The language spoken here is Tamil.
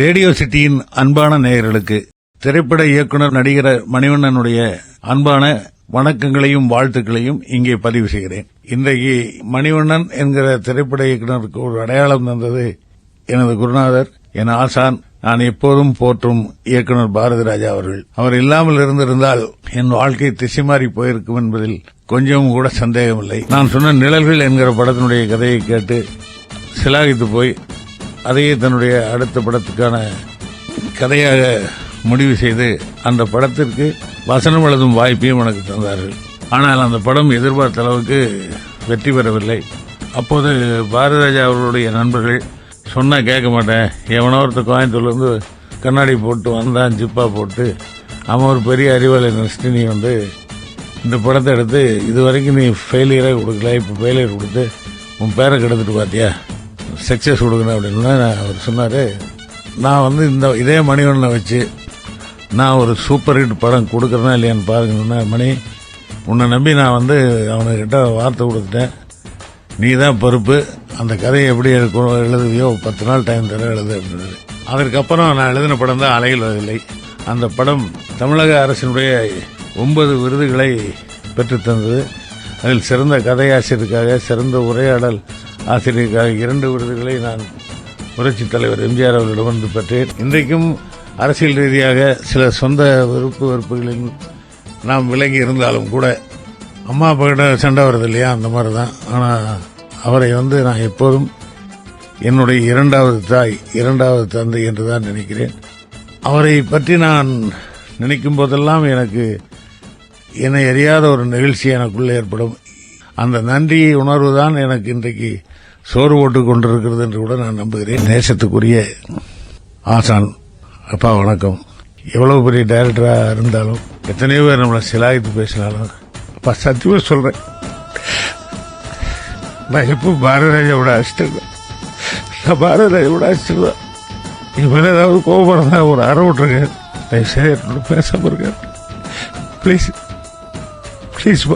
ரேடியோ சிட்டியின் அன்பான நேயர்களுக்கு திரைப்பட இயக்குனர் நடிகர் மணிவண்ணனுடைய அன்பான வணக்கங்களையும் வாழ்த்துக்களையும் இங்கே பதிவு செய்கிறேன். இன்றைக்கு மணிவண்ணன் என்கிற திரைப்பட இயக்குனருக்கு ஒரு அடையாளம் தந்தது எனது குருநாதர், என் ஆசான், நான் எப்போதும் போற்றும் இயக்குனர் பாரதி ராஜா அவர்கள். அவர் இல்லாமல் இருந்திருந்தால் என் வாழ்க்கை திசை மாறி போயிருக்கும் என்பதில் கொஞ்சம் கூட சந்தேகமில்லை. நான் சொன்ன நிழல்கள் என்கிற படத்தினுடைய கதையை கேட்டு சிலாகித்து போய் அதையே தன்னுடைய அடுத்த படத்துக்கான கதையாக முடிவு செய்து அந்த படத்திற்கு வசனம் எழுதும் வாய்ப்பையும் எனக்கு தந்தார்கள். ஆனால் அந்த படம் எதிர்பார்த்த அளவுக்கு வெற்றி பெறவில்லை. அப்போது பாரதிராஜா அவர்களுடைய நண்பர்கள் சொன்னா கேட்க மாட்டேன், எவனோ ஒருத்தர் கோயம்புத்தூர்லேருந்து கண்ணாடி போட்டு வந்தான், ஜிப்பா போட்டு அவன் ஒரு பெரிய அறிவாளி நினைச்சிட்டு நீ இந்த படத்தை எடுத்து இது வரைக்கும் நீ ஃபெயிலியரே கொடுக்கல, இப்போ ஃபெயிலியர் கொடுத்து உன் பேரை கெடுத்துட்டு பார்த்தியா, சக்சஸ் கொடுக்கணும் அப்படின்னா அவர் சொன்னார். நான் இதே மணிவண்ணனை வச்சு நான் ஒரு சூப்பர் ஹிட் படம் கொடுக்குறேன்னா இல்லையான்னு பாருங்கன்னா, மணி உன்னை நம்பி நான் அவனுக்கிட்ட வார்த்தை கொடுத்துட்டேன், நீ தான் பொறுப்பு, அந்த கதையை எப்படி எழுதுவியோ 10 நாள் டைம் தர எழுது அப்படின்றது. அதற்கப்புறம் நான் எழுதின படம் தான் அலையில் வரவில்லை. அந்த படம் தமிழக அரசினுடைய 9 விருதுகளை பெற்றுத்தந்தது. அதில் சிறந்த கதையாசிரியருக்காக, சிறந்த உரையாடல் ஆசிரியருக்காக 2 விருதுகளை நான் புரட்சித் தலைவர் எம்ஜிஆர் அவர்களிடம் பெற்றேன். இன்றைக்கும் அரசியல் ரீதியாக சில சொந்த விருப்பு வெறுப்புகளில் நாம் விலகி இருந்தாலும் கூட அம்மா அப்பா சண்டை வருது இல்லையா, அந்த மாதிரி தான். ஆனால் அவரை நான் எப்போதும் என்னுடைய 2வது தாய், 2வது தந்தை என்று தான் நினைக்கிறேன். அவரை பற்றி நான் நினைக்கும் போதெல்லாம் என்னை அறியாத ஒரு நிகழ்ச்சி எனக்குள்ளே ஏற்படும். அந்த நன்றி உணர்வு தான் எனக்கு இன்றைக்கு சோறு போட்டுக் கொண்டிருக்கிறது என்று கூட நான் நம்புகிறேன். நேசத்துக்குரிய ஆசான் அப்பா வணக்கம். எவ்வளவு பெரிய டைரக்டரா இருந்தாலும், எத்தனையோ பேர் நம்மளை சிலாகித்து பேசினாலும், அப்பா சத்தியமா சொல்றேன், நான் எப்போ பாரதிராஜாவோட அசிஸ்டன்ட் தான். நான் பாரதிராஜாவோட அசிஸ்டன்ட் தான். என் மேலே ஏதாவது கோபப்படுறதா ஒரு அற விட்டுருங்க, தயவுசெய்து பேசாம இருக்க ப்ளீஸ் ப்ளீஸ்.